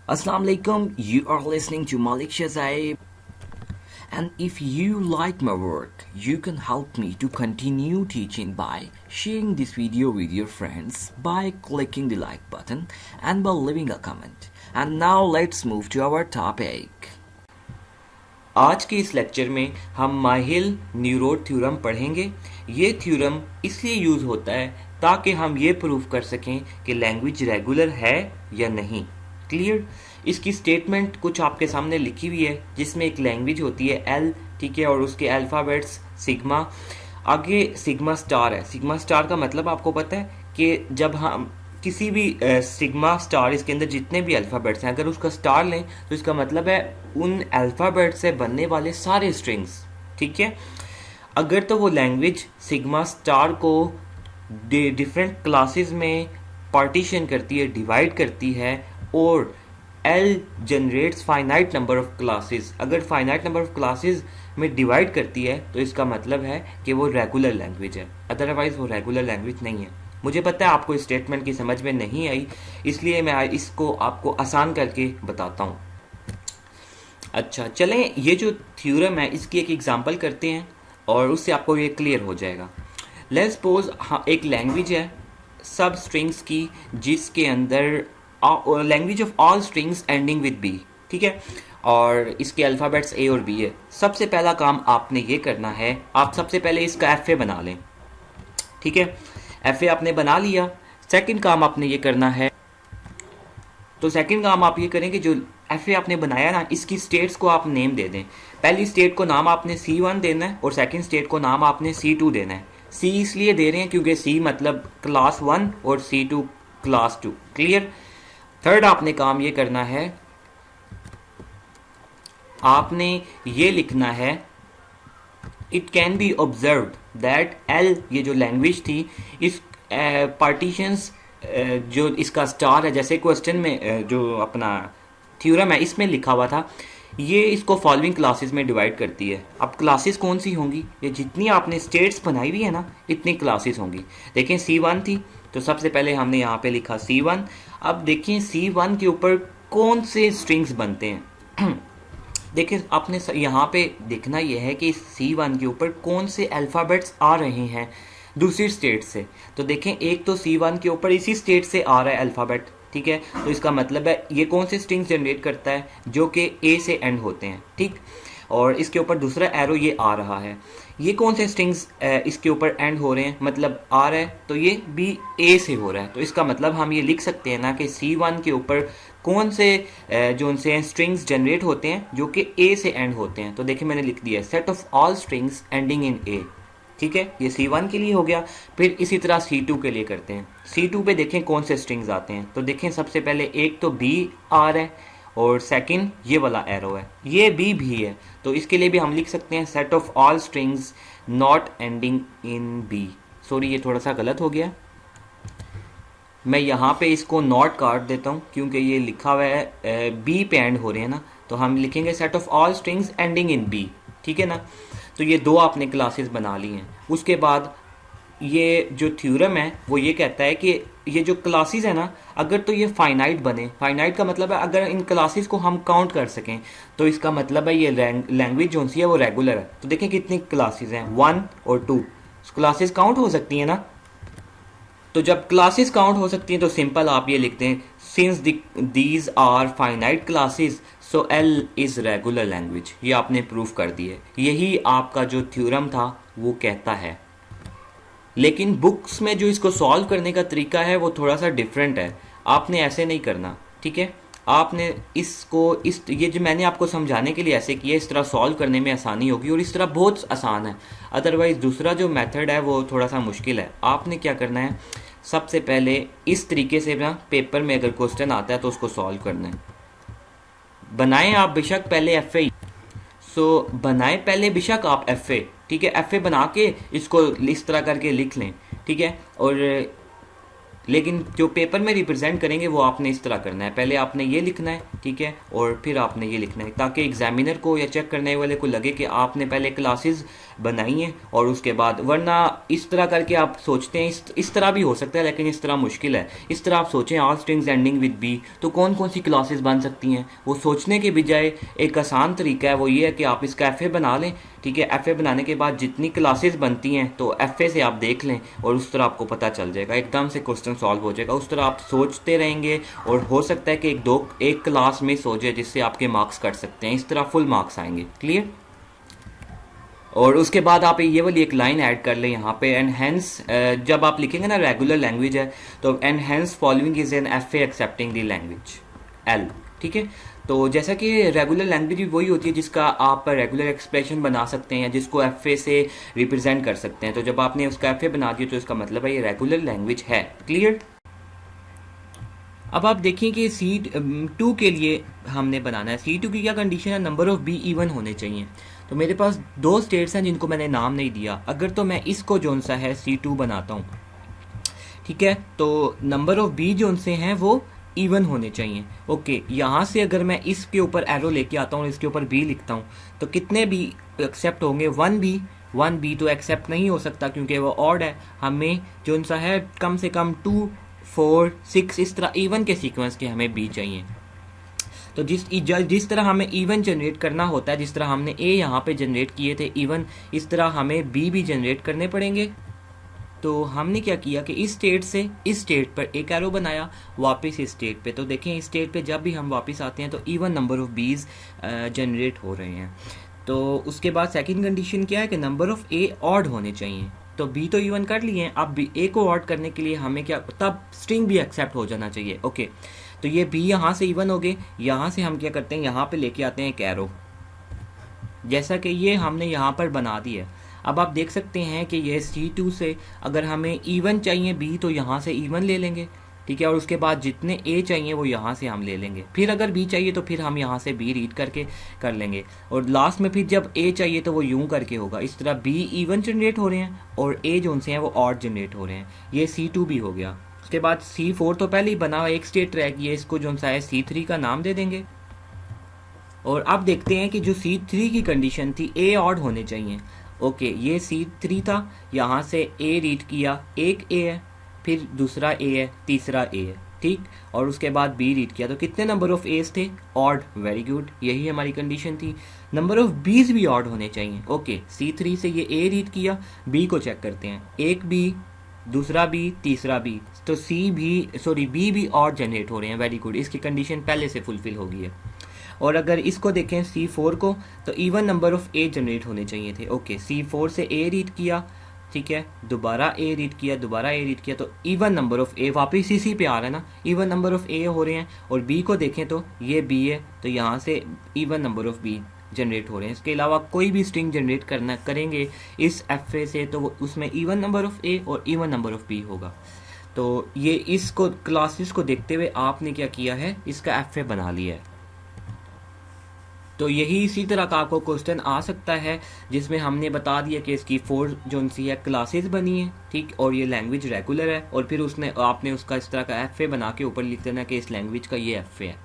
Assalamu alaikum, you are listening to Malik Shazaib. And if you like my work, you can help me to continue teaching by sharing this video with your friends, by clicking the like button, and by leaving a comment. And now let's move to our topic. आज के इस lecture में हम माहिल New Road theorem पढ़ेंगे। ये theorem इसलिए use होता है ताकि हम ये प्रूव कर सकें कि लैंग्वेज रेगुलर है या नहीं। क्लियर? इसकी स्टेटमेंट कुछ आपके सामने लिखी हुई है, जिसमें एक लैंग्वेज होती है एल, ठीक है, और उसके अल्फ़ाबेट्स सिग्मा, आगे सिग्मा स्टार है। सिग्मा स्टार का मतलब आपको पता है कि जब हम किसी भी सिग्मा स्टार, इसके अंदर जितने भी अल्फ़ाबेट्स हैं, अगर उसका स्टार लें तो इसका मतलब है उन अल्फ़ाबेट से बनने वाले सारे स्ट्रिंग्स, ठीक है। अगर तो वो लैंग्वेज सिग्मा स्टार को डिफरेंट क्लासेस में पार्टीशन करती है, डिवाइड करती है, और L generates finite number of classes, अगर फाइनाइट नंबर ऑफ क्लासेस में डिवाइड करती है तो इसका मतलब है कि वो रेगुलर लैंग्वेज है, अदरवाइज वो रेगुलर लैंग्वेज नहीं है। मुझे पता है आपको इस स्टेटमेंट की समझ में नहीं आई, इसलिए मैं इसको आपको आसान करके बताता हूँ। अच्छा, चलें, ये जो थ्योरम है इसकी एक एग्जांपल करते हैं और उससे आपको ये क्लियर हो जाएगा। लेट्स सपोज एक लैंग्वेज है सब स्ट्रिंग्स की, जिसके अंदर language of all strings ending with B, ठीक है, और इसके अल्फ़ाबेट्स ए और बी है। सबसे पहला काम आपने ये करना है, आप सबसे पहले इसका एफ ए बना लें, ठीक है। एफ ए आपने बना लिया। सेकंड काम आपने ये करना है, तो सेकंड काम आप ये करें कि जो एफ ए आपने बनाया ना, इसकी स्टेट्स को आप नेम दे दें। पहली स्टेट को नाम आपने C1 देना है और सेकंड स्टेट को नाम आपने C2 देना है। C इसलिए दे रहे हैं क्योंकि C मतलब क्लास 1 और C2 क्लास 2। क्लियर? थर्ड आपने काम ये करना है, आपने ये लिखना है, it can be observed that L, ये जो लैंग्वेज थी, इस पार्टीशंस जो इसका स्टार है, जैसे क्वेश्चन में जो अपना थ्योरम है इसमें लिखा हुआ था, ये इसको फॉलोइंग क्लासेस में डिवाइड करती है। अब क्लासेस कौन सी होंगी? ये जितनी आपने स्टेट्स बनाई हुई है ना, इतनी क्लासेस होंगी। देखें C1 थी, तो सबसे पहले हमने यहाँ पे लिखा C1। अब देखिए C1 के ऊपर कौन से स्ट्रिंग्स बनते हैं। देखिए आपने यहाँ पे देखना यह है कि C1 के ऊपर कौन से अल्फ़ाबेट्स आ रहे हैं दूसरी स्टेट से। तो देखें, एक तो C1 के ऊपर इसी स्टेट से आ रहा है अल्फ़ाबेट, ठीक है, तो इसका मतलब है ये कौन से स्ट्रिंग्स जनरेट करता है, जो कि ए से एंड होते हैं, ठीक। और इसके ऊपर दूसरा एरो ये आ रहा है, ये कौन से स्ट्रिंग्स इसके ऊपर एंड हो रहे हैं, मतलब आ रहा है, तो ये भी ए से हो रहा है। तो इसका मतलब हम ये लिख सकते हैं ना कि C1 के ऊपर कौन से जो उनसे स्ट्रिंग्स जनरेट होते हैं जो कि ए से एंड होते हैं। तो देखिए मैंने लिख दिया set of all strings ending in a, ठीक है, ये C1 के लिए हो गया। फिर इसी तरह C2 के लिए करते हैं। C2 पे देखें कौन से स्ट्रिंग्स आते हैं, तो देखें सबसे पहले एक तो B आ रहा है और सेकंड ये वाला एरो है, ये भी है, तो इसके लिए भी हम लिख सकते हैं set of all strings not ending in B. Sorry, ये थोड़ा सा गलत हो गया, मैं यहाँ पे इसको नॉट काट देता हूँ क्योंकि ये लिखा हुआ है बी पे एंड हो रहे हैं ना, तो हम लिखेंगे set of all strings ending in B, ठीक है ना। तो ये दो आपने क्लासेस बना ली हैं। उसके बाद ये जो थ्योरम है वो ये कहता है कि ये जो क्लासेस है ना, अगर तो ये फाइनाइट बने, फाइनाइट का मतलब है अगर इन क्लासेस को हम काउंट कर सकें, तो इसका मतलब है ये लैंग्वेज जो सी है वो रेगुलर है। तो देखें कितनी क्लासेस हैं, 1 और 2 क्लासेस काउंट हो सकती हैं ना। तो जब क्लासेस काउंट हो सकती हैं तो सिंपल आप ये लिखते हैं, since these are finite classes so L is regular language. ये आपने प्रूव कर दी है, यही आपका जो थ्योरम था वो कहता है। लेकिन बुक्स में जो इसको सॉल्व करने का तरीका है वो थोड़ा सा डिफरेंट है, आपने ऐसे नहीं करना, ठीक है। आपने इसको ये जो मैंने आपको समझाने के लिए ऐसे किया, इस तरह सॉल्व करने में आसानी होगी और इस तरह बहुत आसान है। अदरवाइज़ दूसरा जो मेथड है वो थोड़ा सा मुश्किल है। आपने क्या करना है, सबसे पहले इस तरीके से ना पेपर में अगर क्वेश्चन आता है तो उसको सॉल्व करना है। बनाएं आप बेशक पहले एफ ए, सो बनाएं पहले बेशक आप एफ ए, ठीक है, एफ ए बना के इसको इस तरह करके लिख लें, ठीक है। और लेकिन जो पेपर में रिप्रेजेंट करेंगे वो आपने इस तरह करना है, पहले आपने ये लिखना है, ठीक है, और फिर आपने ये लिखना है, ताकि एग्जामिनर को या चेक करने वाले को लगे कि आपने पहले क्लासेस बनाई हैं और उसके बाद, वरना इस तरह करके आप सोचते हैं, इस तरह भी हो सकता है लेकिन इस तरह मुश्किल है। इस तरह आप सोचें all strings ending with B, तो कौन कौन सी क्लासेस बन सकती हैं, वो सोचने के बजाय एक आसान तरीका है, वो ये है कि आप इसका एफ ए बना लें, ठीक है। एफ ए बनाने के बाद जितनी क्लासेस बनती हैं तो एफ ए से आप देख लें और उस तरह आपको पता चल जाएगा, एकदम से क्वेश्चन सॉल्व हो जाएगा। उस तरह आप सोचते रहेंगे और हो सकता है कि एक क्लास मिस हो जाए जिससे आपके मार्क्स कट सकते हैं, इस तरह फुल मार्क्स आएंगे। क्लियर? और उसके बाद आप ये वाली एक लाइन ऐड कर लें यहाँ पे, एंड हेंस जब आप लिखेंगे ना रेगुलर लैंग्वेज है तो and hence following is an F A accepting the language L, ठीक है। तो जैसा कि रेगुलर लैंग्वेज भी वही होती है जिसका आप रेगुलर एक्सप्रेशन बना सकते हैं, जिसको एफ ए से रिप्रेजेंट कर सकते हैं। तो जब आपने उसका एफ ए बना दिया तो इसका मतलब है ये रेगुलर लैंग्वेज है। क्लियर? अब आप देखिए कि C2 के लिए हमने बनाना है। C2 की क्या कंडीशन है, नंबर ऑफ बी इवन होने चाहिए। तो मेरे पास दो स्टेट्स हैं जिनको मैंने नाम नहीं दिया, अगर तो मैं इसको जोन सा है C2 बनाता हूँ, ठीक है, तो नंबर ऑफ बी जोन से हैं वो इवन होने चाहिए। ओके, यहाँ से अगर मैं इसके ऊपर एरो लेके आता हूँ और इसके ऊपर बी लिखता हूँ तो कितने बी एक्सेप्ट होंगे, वन बी तो एक्सेप्ट नहीं हो सकता क्योंकि वो ऑड है। हमें जोन सा है कम से कम 2, 4, 6 इस तरह इवन के सीक्वेंस के हमें बी चाहिए। तो जिस तरह हमें इवन जनरेट करना होता है, जिस तरह हमने ए यहाँ पे जनरेट किए थे इवन, इस तरह हमें बी भी जनरेट करने पड़ेंगे। तो हमने क्या किया कि इस स्टेट से इस स्टेट पर एक एरो बनाया, वापस इस स्टेट पे। तो देखें इस स्टेट पे जब भी हम वापस आते हैं तो इवन नंबर ऑफ बीज जनरेट हो रहे हैं। तो उसके बाद सेकंड कंडीशन क्या है कि नंबर ऑफ ए ऑड होने चाहिए। तो बी तो इवन कर लिए हैं, अब बी ए को ऑड करने के लिए हमें क्या, तब स्ट्रिंग भी एक्सेप्ट हो जाना चाहिए। ओके, तो ये बी यहाँ से इवन हो गए। यहाँ से हम क्या करते हैं, यहाँ पे लेके आते हैं एक एरो, जैसा कि ये हमने यहाँ पर बना दिया। अब आप देख सकते हैं कि ये C2 से अगर हमें इवन चाहिए बी तो यहाँ से इवन ले लेंगे, ठीक है, और उसके बाद जितने ए चाहिए वो यहाँ से हम ले लेंगे। फिर अगर बी चाहिए तो फिर हम यहाँ से बी रीड करके कर लेंगे, और लास्ट में फिर जब ए चाहिए तो वो यूं करके होगा। इस तरह बी इवन जनरेट हो रहे हैं और ए जो उनसे हैं वो ऑड जनरेट हो रहे हैं। ये C2 भी हो गया। उसके बाद C4 तो पहले ही बना हुआ एक स्टेट रह गई है, इसको जो सा है C3 का नाम दे देंगे। और अब देखते हैं कि जो C3 की कंडीशन थी ए ऑड होने चाहिए। ओके, ये C3 था, यहाँ से ए रीड किया, एक ए है, फिर दूसरा ए है, तीसरा ए है, ठीक, और उसके बाद बी रीड किया। तो कितने नंबर ऑफ एज थे, ऑड। वेरी गुड, यही हमारी कंडीशन थी। नंबर ऑफ बीज भी ऑड होने चाहिए। ओके, C3 से ये ए रीड किया, बी को चेक करते हैं, एक बी, दूसरा बी, तीसरा बी, तो बी भी ऑड जनरेट हो रहे हैं। वेरी गुड, इसकी कंडीशन पहले से फुलफिल हो गई है। और अगर इसको देखें C4 को, तो even number of A generate होने चाहिए थे। ओके, C4 से ए रीड किया, ठीक है, दोबारा ए रीड किया, दोबारा ए रीड किया, तो इवन नंबर ऑफ ए वापस इसी पे आ रहा है ना, इवन नंबर ऑफ ए हो रहे हैं। और बी को देखें तो ये बी है, तो यहाँ से even number of B generate हो रहे हैं। इसके अलावा कोई भी स्ट्रिंग जनरेट करेंगे इस एफ ए से तो वो उसमें इवन नंबर ऑफ ए और इवन नंबर ऑफ बी होगा। तो ये इसको क्लासेस को देखते हुए आपने क्या किया है, इसका एफ ए बना लिया है। तो यही इसी तरह का आपको क्वेश्चन आ सकता है जिसमें हमने बता दिया कि इसकी 4 जो सी है क्लासेस बनी है, ठीक, और ये लैंग्वेज रेगुलर है, और फिर आपने उसका इस तरह का एफ ए बना के ऊपर लिख देना कि इस लैंग्वेज का ये एफ ए है।